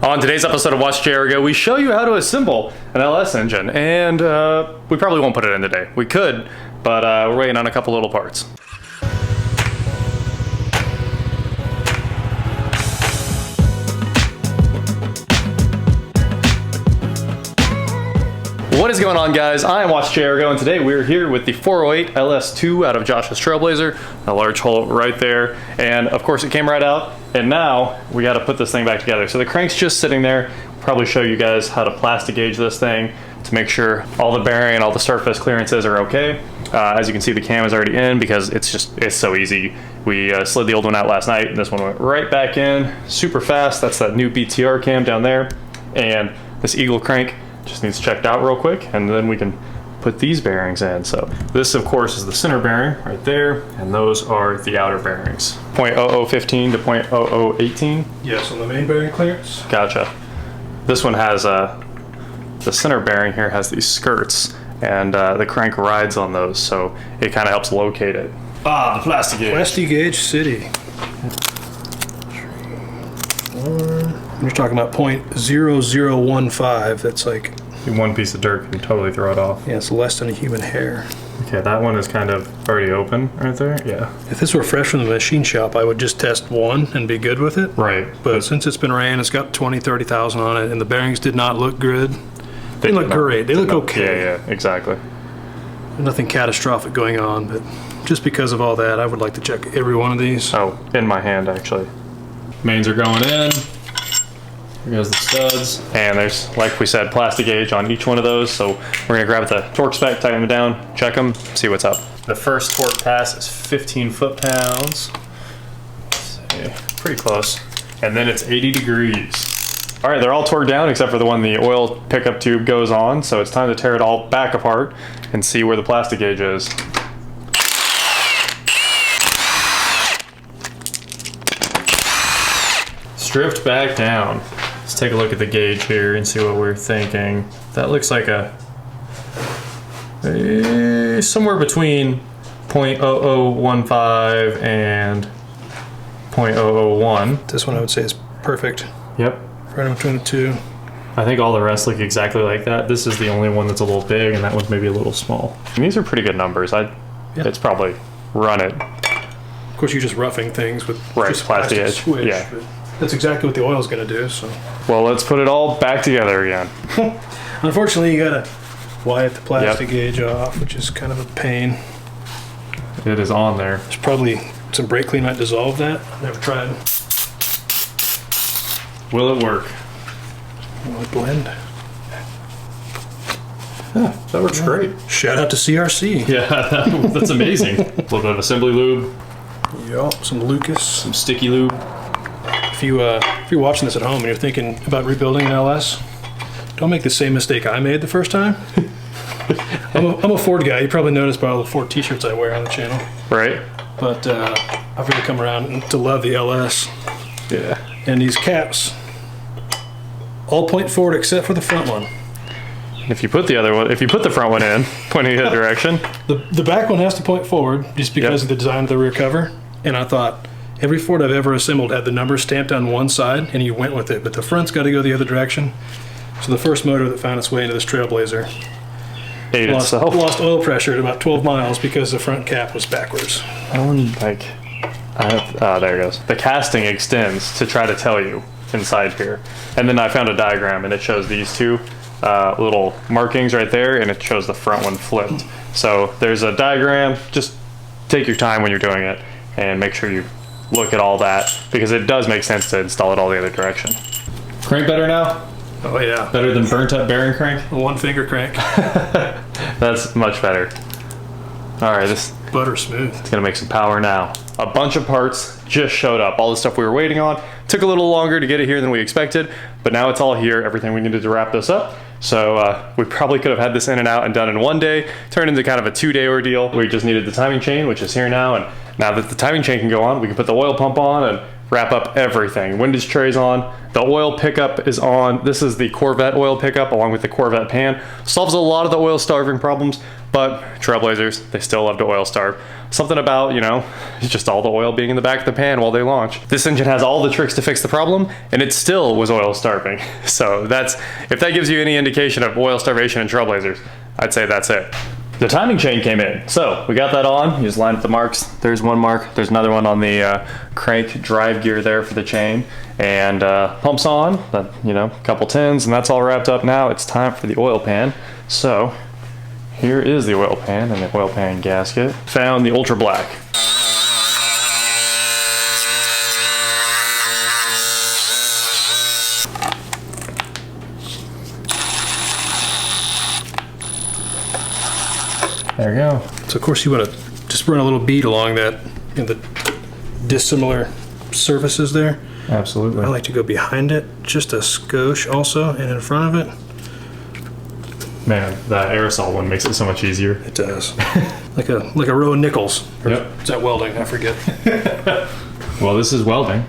On today's episode of Watch JR Go, we show you how to assemble an LS engine, and we probably won't put it in today. We could, but we're waiting on a couple little parts. What is going on, guys? I am Watch JR Go, and today we're here with the 408 LS2 out of Josh's Trailblazer. A large hole right there, and of course it came right out, and now we got to put this thing back together. So the crank's just sitting there. Probably show you guys how to plastic gauge this thing to make sure all the bearing and all the surface clearances are okay. As you can see, the cam is already in because it's so easy. We slid the old one out last night, and this one went right back in super fast. That's that new BTR cam down there, and this Eagle crank just needs checked out real quick, and then we can put these bearings in. So this, of course, is the center bearing right there, and those are the outer bearings. 0.0015 to 0.0018? Yes, on the main bearing clearance. Gotcha. This one has, the center bearing here has these skirts, and the crank rides on those, so it kind of helps locate it. Ah, the plastic gauge. Plastic gauge city. You're talking about 0.0015. That's like one piece of dirt can totally throw it off. Yeah, it's less than a human hair. Okay, that one is kind of already open right there. Yeah. If this were fresh from the machine shop, I would just test one and be good with it. Right. But since it's been ran, it's got 20,000-30,000 on it, and the bearings did not look good. They look great. They look okay. Yeah, exactly. Nothing catastrophic going on, but just because of all that, I would like to check every one of these. Oh, in my hand, actually. Mains are going in. Here goes the studs. And there's, like we said, plastic gauge on each one of those. So we're gonna grab the torque spec, tighten them down, check them, see what's up. The first torque pass is 15 foot-pounds. Pretty close. And then it's 80 degrees. All right, they're all torqued down except for the one the oil pickup tube goes on. So it's time to tear it all back apart and see where the plastic gauge is. Stripped back down. Let's take a look at the gauge here and see what we're thinking. That looks like somewhere between 0.0015 and 0.001. This one I would say is perfect. Yep. Right in between the two. I think all the rest look exactly like that. This is the only one that's a little big, and that one's maybe a little small. And these are pretty good numbers. It's probably run it. Of course, you're just roughing things with just plastic edge. Switch, yeah. That's exactly what the oil's going to do. So. Well, let's put it all back together again. Unfortunately, you got to wipe the plastic gauge off, which is kind of a pain. It is on there. There's probably some brake clean might dissolve that. Never tried. Will it work? Will it blend? Yeah, that works great. Shout out to CRC. Yeah, that's amazing. A little bit of assembly lube. Yup, some Ruckus. Some sticky lube. If you're watching this at home and you're thinking about rebuilding an LS, don't make the same mistake I made the first time. I'm a Ford guy. You probably noticed by all the Ford t-shirts I wear on the channel. Right. But I've really come around to love the LS. Yeah. And these caps all point forward except for the front one. If you put the front one in, pointing that direction. The back one has to point forward just because of the design of the rear cover. And I thought, every Ford I've ever assembled had the numbers stamped on one side, and you went with it. But the front's got to go the other direction. So the first motor that found its way into this Trailblazer lost oil pressure at about 12 miles because the front cap was backwards. There it goes. The casting extends to try to tell you inside here. And then I found a diagram, and it shows these two little markings right there, and it shows the front one flipped. So there's a diagram. Just take your time when you're doing it and make sure you look at all that, because it does make sense to install it all the other direction. Crank better now? Oh yeah. Better than burnt up bearing crank? A one finger crank. That's much better. All right, this butter smooth. It's gonna make some power now. A bunch of parts just showed up. All the stuff we were waiting on. Took a little longer to get it here than we expected, but now it's all here. Everything we needed to wrap this up. So we probably could have had this in and out and done in one day. Turned into kind of a 2-day ordeal. We just needed the timing chain, which is here now. And now that the timing chain can go on, we can put the oil pump on and wrap up everything. Windage tray's on, the oil pickup is on. This is the Corvette oil pickup along with the Corvette pan. Solves a lot of the oil starving problems, but Trailblazers, they still love to oil starve. Something about, you know, just all the oil being in the back of the pan while they launch. This engine has all the tricks to fix the problem, and it still was oil starving. So that's, if that gives you any indication of oil starvation in Trailblazers, I'd say that's it. The timing chain came in. So we got that on. You just line up the marks. There's one mark. There's another one on the crank drive gear there for the chain. And pumps on, you know, a couple tins, and that's all wrapped up. Now it's time for the oil pan. So here is the oil pan and the oil pan gasket. Found the ultra black. There you go. So of course you want to just run a little bead along that, you know, the dissimilar surfaces there. Absolutely. I like to go behind it just a skosh also, and in front of it. Man, that aerosol one makes it so much easier. It does. like a row of nickels. Yep. Is that welding? I forget. Well, this is welding.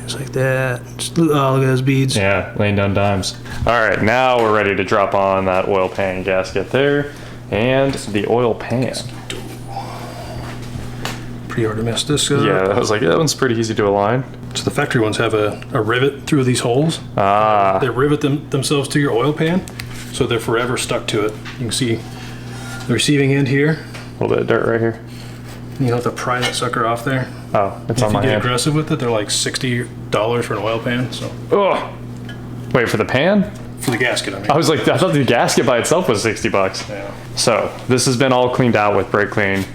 Just like that. Just, oh, look at those beads. Yeah, laying down dimes. All right, now we're ready to drop on that oil pan gasket there. And the oil pan. Pretty hard to mess this up. Yeah, I was like, that one's pretty easy to align. So the factory ones have a rivet through these holes. Ah. They rivet themselves to your oil pan, so they're forever stuck to it. You can see the receiving end here. A little bit of dirt right here. You have to pry that sucker off there. Oh, it's on my hand. If you get hand. aggressive with it, they're like $60 for an oil pan. So. Oh, wait, for the pan? For the gasket, I mean. I was like, I thought the gasket by itself was 60 bucks. Yeah. So this has been all cleaned out with brake clean.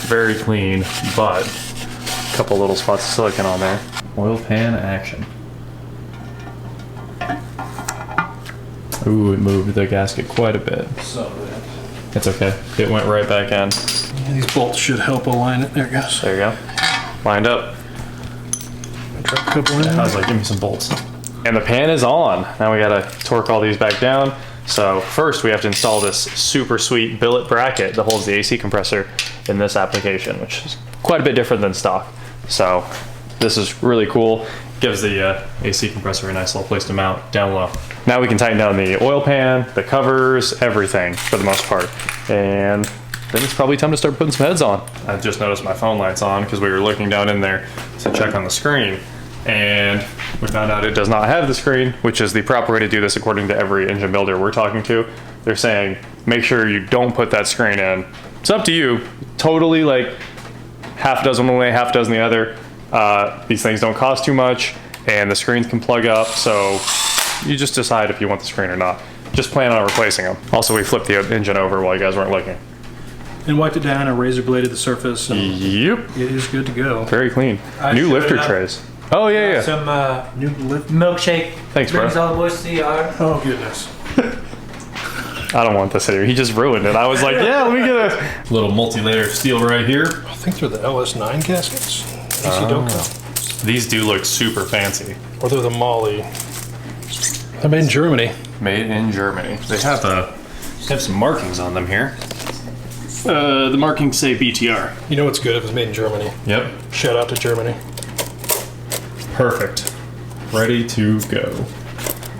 Very clean, but a couple little spots of silicone on there. Oil pan action. Ooh, it moved the gasket quite a bit. So It's okay. It went right back in. yeah, these bolts should help align it. There it goes. There you go. Lined up. Drop a couple in. I was like, give me some bolts. And the pan is on. Now we gotta torque all these back down. So first we have to install this super sweet billet bracket that holds the AC compressor in this application, which is quite a bit different than stock. So this is really cool. Gives the AC compressor a nice little place to mount down low. Now we can tighten down the oil pan, the covers, everything for the most part. And then it's probably time to start putting some heads on. I just noticed my phone light's on because we were looking down in there to check on the screen. And we found out it does not have the screen, which is the proper way to do this according to every engine builder we're talking to. They're saying, make sure you don't put that screen in. It's up to you. Totally like half a dozen one way, half a dozen the other. These things don't cost too much and the screens can plug up. So you just decide if you want the screen or not. Just plan on replacing them. Also, we flipped the engine over while you guys weren't looking. And wiped it down and razor bladed the surface. And Yep. it is good to go. Very clean. I New showed lifter up. trays. Oh, yeah, yeah. Some New lift. milkshake. Thanks, bro. Brings all the boys to the yard. Oh goodness. I don't want this here. He just ruined it. I was like, yeah, let me get a little multi-layer steel right here. I think they're the LS9 gaskets. AC Doka. These do look super fancy. Or they're the Molly. They're made in Germany. Made in Germany. They have some markings on them here. The markings say BTR. You know what's good if it's made in Germany. Yep. Shout out to Germany. Perfect. Ready to go.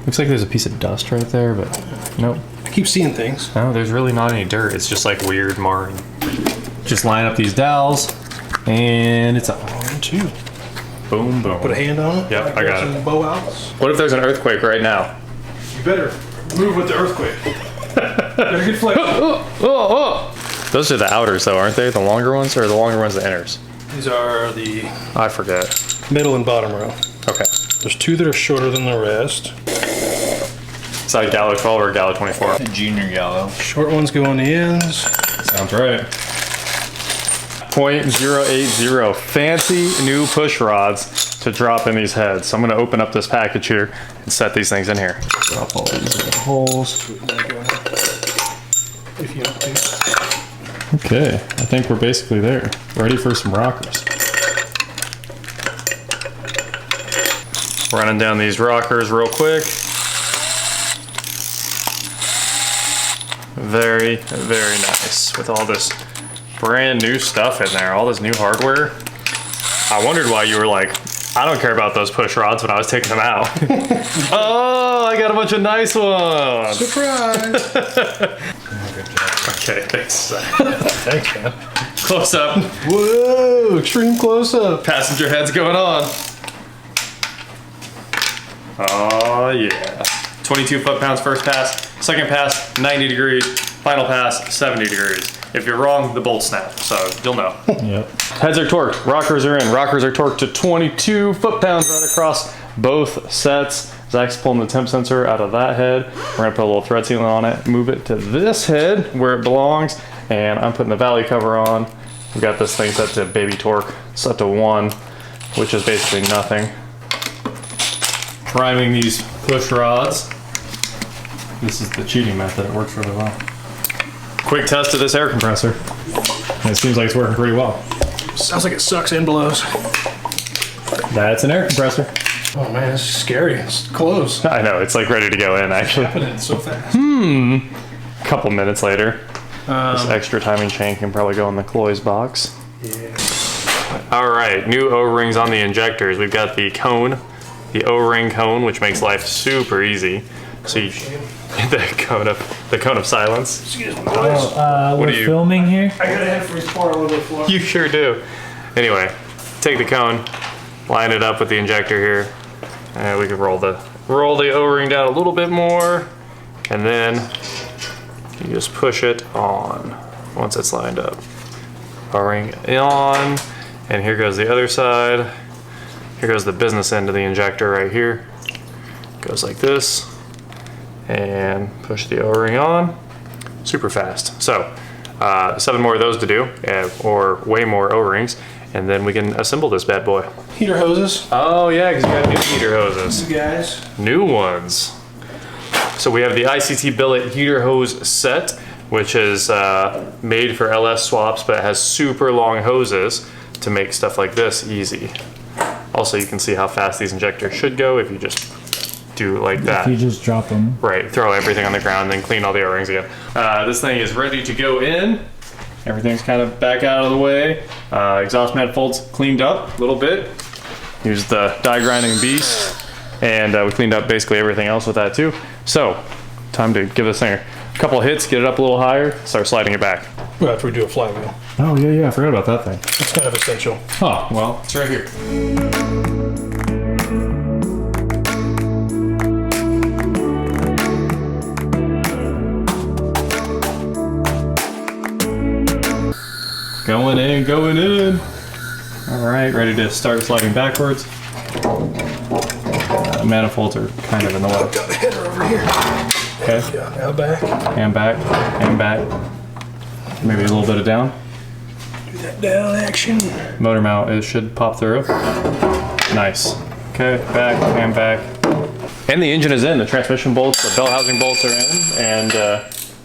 Looks like there's a piece of dust right there, but nope. I keep seeing things. No, there's really not any dirt. It's just like weird marring. Just line up these dowels, and it's up. 1, 2. Boom, boom. Put a hand on it. Yep, I got it. Some bow outs. What if there's an earthquake right now? You better move with the earthquake. Better get flipped. Those are the outers, though, aren't they? The longer ones, or the longer ones the inners? These are the I forget. middle and bottom row. Okay. There's 2 that are shorter than the rest. Is that a Gallo 12 or a Gallo 24? Junior yellow. Short ones go on the ends. Sounds right. .080 fancy new push rods to drop in these heads. So I'm going to open up this package here and set these things in here. Drop all these little holes. If you want to. Okay, I think we're basically there. Ready for some rockers. Running down these rockers real quick. Very, very nice with all this brand new stuff in there, all this new hardware. I wondered why you were like I don't care about those push rods when I was taking them out. Oh, I got a bunch of nice ones. Surprise! Okay, thanks. Thanks, man. Close up. Whoa, extreme close up. Passenger heads going on. Oh yeah. 22 foot-pounds first pass, second pass 90 degrees, final pass 70 degrees. If you're wrong, the bolts snap, so you'll know. Yep. Heads are torqued, rockers are in. Rockers are torqued to 22 foot-pounds right across both sets. Zach's pulling the temp sensor out of that head. We're gonna put a little thread sealant on it, move it to this head where it belongs, and I'm putting the valley cover on. We got this thing set to baby torque, set to 1, which is basically nothing. Priming these push rods. This is the cheating method, it works really well. Quick test of this air compressor. And it seems like it's working pretty well. Sounds like it sucks and blows. That's an air compressor. Oh man, it's scary. It's close. I know, it's like ready to go in actually. Happening so fast. A couple minutes later. This extra timing chain can probably go in the Cloy's box. Yeah. All right, new O-rings on the injectors. We've got the cone, the O-ring cone, which makes life super easy. So you, the cone of silence. Excuse me. We're filming here. I gotta head for his car a little bit floor. You sure do. Anyway, take the cone, line it up with the injector here, and we can roll the O-ring down a little bit more, and then you just push it on once it's lined up. O-ring on, and here goes the other side. Here goes the business end of the injector right here. Goes like this, and push the O-ring on. Super fast. So 7 more of those to do, or way more O-rings, and then we can assemble this bad boy. Heater hoses. Oh yeah, because you got new heater hoses. You guys. New ones. So we have the ICT billet heater hose set, which is made for LS swaps, but it has super long hoses to make stuff like this easy. Also, you can see how fast these injectors should go if you just do it like that. If you just drop them. Right, throw everything on the ground, then clean all the O-rings again. This thing is ready to go in. Everything's kind of back out of the way. Exhaust manifolds cleaned up a little bit. Used the die grinding beast, and we cleaned up basically everything else with that too. So, time to give this thing a couple of hits, get it up a little higher, start sliding it back. Well, after we do a flywheel. Oh yeah, I forgot about that thing. It's kind of essential. Oh, well, it's right here. Going in, going in. All right, ready to start sliding backwards. Manifolds are kind of in the way. Got the header over here. Okay, Yeah, now back. and back, and back. Maybe a little bit of down. Do that down action. Motor mount, it should pop through. Nice. Okay, back and back. And the engine is in. The transmission bolts, the bell housing bolts are in, and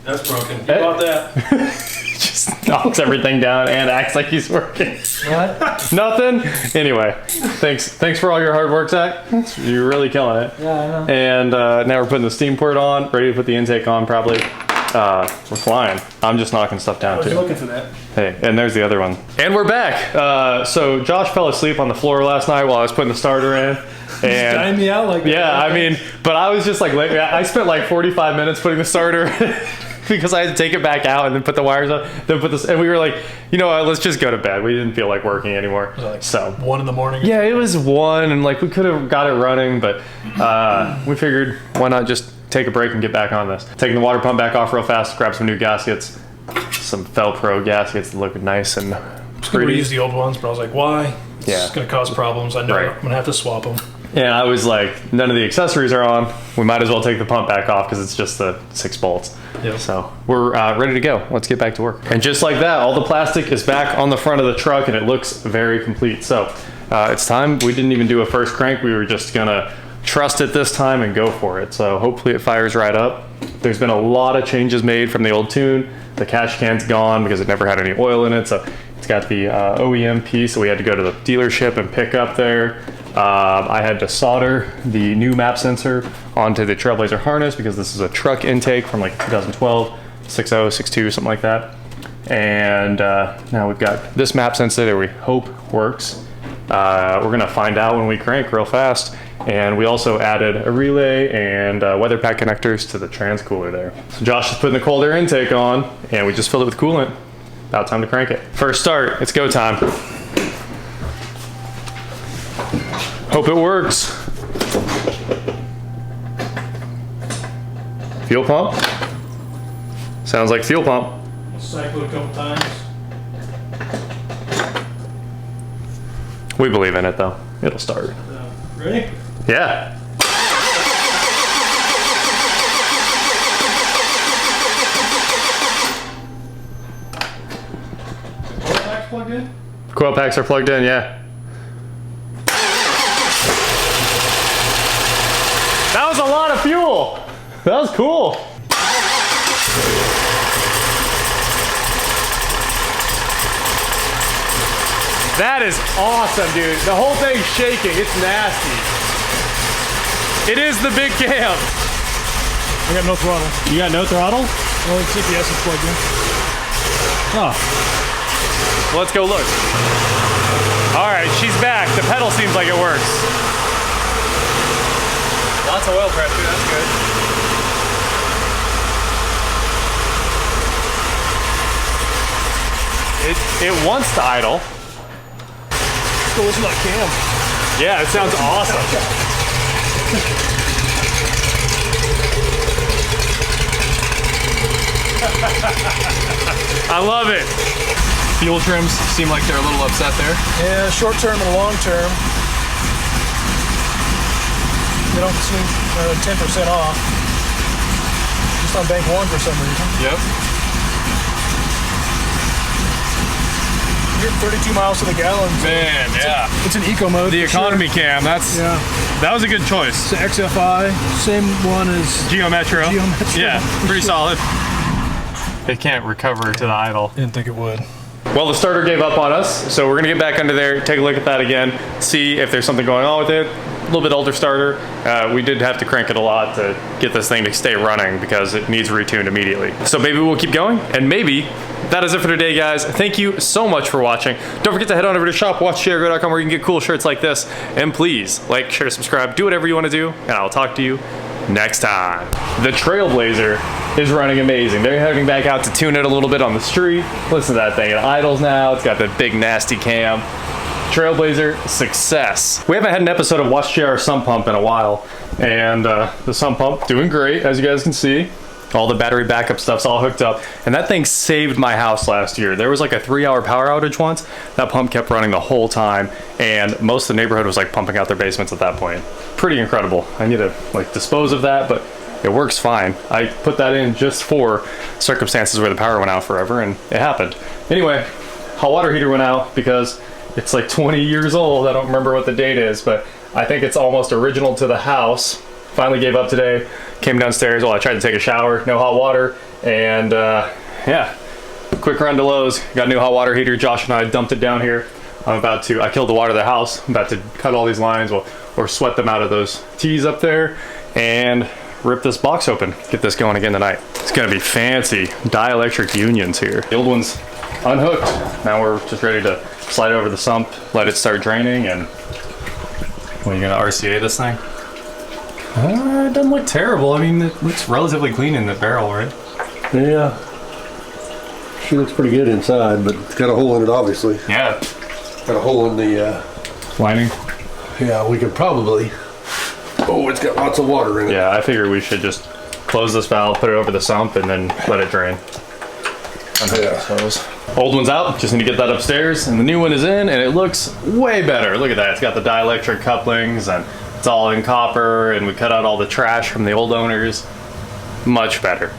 That's broken. You Hey. bought that. just knocks everything down and acts like he's working. What? Nothing. Anyway, thanks for all your hard work, Zach. You're really killing it. Yeah, I know. And now we're putting the steam port on, ready to put the intake on probably. We're flying. I'm just knocking stuff I down was too. looking for that. Hey, and there's the other one. And we're back. So Josh fell asleep on the floor last night while I was putting the starter in. And Dying me out like that. yeah, I mean, but I was just like, I spent like 45 minutes putting the starter in because I had to take it back out and then put the wires up, then put this, and we were like, you know what, let's just go to bed. We didn't feel like working anymore. Like So 1 in the morning. yeah, it was 1, and like we could have got it running, but we figured why not just take a break and get back on this. Taking the water pump back off real fast, grab some new gaskets, some Felpro gaskets that look nice and I was pretty. gonna reuse the old ones, but I was like, why? Yeah. It's gonna cause problems. I know. Right. I'm gonna have to swap them. And I was like, none of the accessories are on. We might as well take the pump back off because it's just the 6 bolts. Yep. So we're ready to go. Let's get back to work. And just like that, all the plastic is back on the front of the truck and it looks very complete. So it's time. We didn't even do a first crank. We were just gonna trust it this time and go for it. So hopefully it fires right up. There's been a lot of changes made from the old tune. The cash can's gone because it never had any oil in it. So it's got the OEM piece. So we had to go to the dealership and pick up there. I had to solder the new map sensor onto the Trailblazer harness because this is a truck intake from like 2012, 6.0, 6.2, something like that. And now we've got this map sensor that we hope works. We're gonna find out when we crank real fast. And we also added a relay and weather pack connectors to the trans cooler there. So Josh is putting the cold air intake on, and we just filled it with coolant. About time to crank it. First start, it's go time. Hope it works. Fuel pump. Sounds like fuel pump. Cycle a couple times. We believe in it though. It'll start. Ready? Yeah. Coil packs plugged in? Coil packs are plugged in, yeah. That was a lot of fuel. That was cool. That is awesome, dude. The whole thing's shaking. It's nasty. It is the big cam. I got no throttle. You got no throttle? Only TBSS is plugged in. Oh. Well, let's go look. All right, she's back. The pedal seems like it works. Lots of oil pressure, that's good. It wants to idle. Go listen to that cam. Yeah, it sounds awesome. I love it. Fuel trims seem like they're a little upset there. Yeah, short term and long term. They don't seem 10% off. Just on bank 1 for some reason. Yep. You're 32 miles to the gallon. Man, yeah. It's an eco mode. The for sure. economy cam, that was a good choice. It's an XFI, same one as Geo Metro. Yeah, pretty solid. It can't recover to the idle. Didn't think it would. Well, the starter gave up on us, so we're gonna get back under there, take a look at that again, see if there's something going on with it. A little bit older starter. We did have to crank it a lot to get this thing to stay running because it needs retuned immediately. So maybe we'll keep going, and maybe that is it for today, guys. Thank you so much for watching. Don't forget to head on over to shop.watchsharego.com where you can get cool shirts like this. And please, like, share, subscribe, do whatever you want to do, and I'll talk to you next time. The Trailblazer is running amazing. They're heading back out to tune it a little bit on the street. Listen to that thing. It idles now. It's got the big nasty cam. Trailblazer success. We haven't had an episode of Watch JR sump pump in a while, and the sump pump doing great, as you guys can see. All the battery backup stuff's all hooked up, and that thing saved my house last year. There was like a 3-hour power outage once. That pump kept running the whole time, and most of the neighborhood was like pumping out their basements at that point. Pretty incredible. I need to like dispose of that, but it works fine. I put that in just for circumstances where the power went out forever, and it happened. Anyway, hot water heater went out because it's like 20 years old. I don't remember what the date is, but I think it's almost original to the house. Finally gave up today, came downstairs. Well, I tried to take a shower, no hot water, and yeah, quick run to Lowe's, got a new hot water heater. Josh and I dumped it down here. I killed the water of the house. I'm about to cut all these lines or sweat them out of those T's up there and rip this box open, get this going again tonight. It's gonna be fancy dielectric unions here. The old one's unhooked. Now we're just ready to slide over the sump, let it start draining, and well, you gonna RCA this thing? It doesn't look terrible. I mean, it looks relatively clean in the barrel, right? Yeah. She looks pretty good inside, but it's got a hole in it, obviously. Yeah. Got a hole in the Lining? yeah, we could probably. Oh, it's got lots of water in it. Yeah, I figured we should just close this valve, put it over the sump, and then let it drain. Old one's out, just need to get that upstairs, and the new one is in, and it looks way better. Look at that, it's got the dielectric couplings, and it's all in copper, and we cut out all the trash from the old owners. Much better.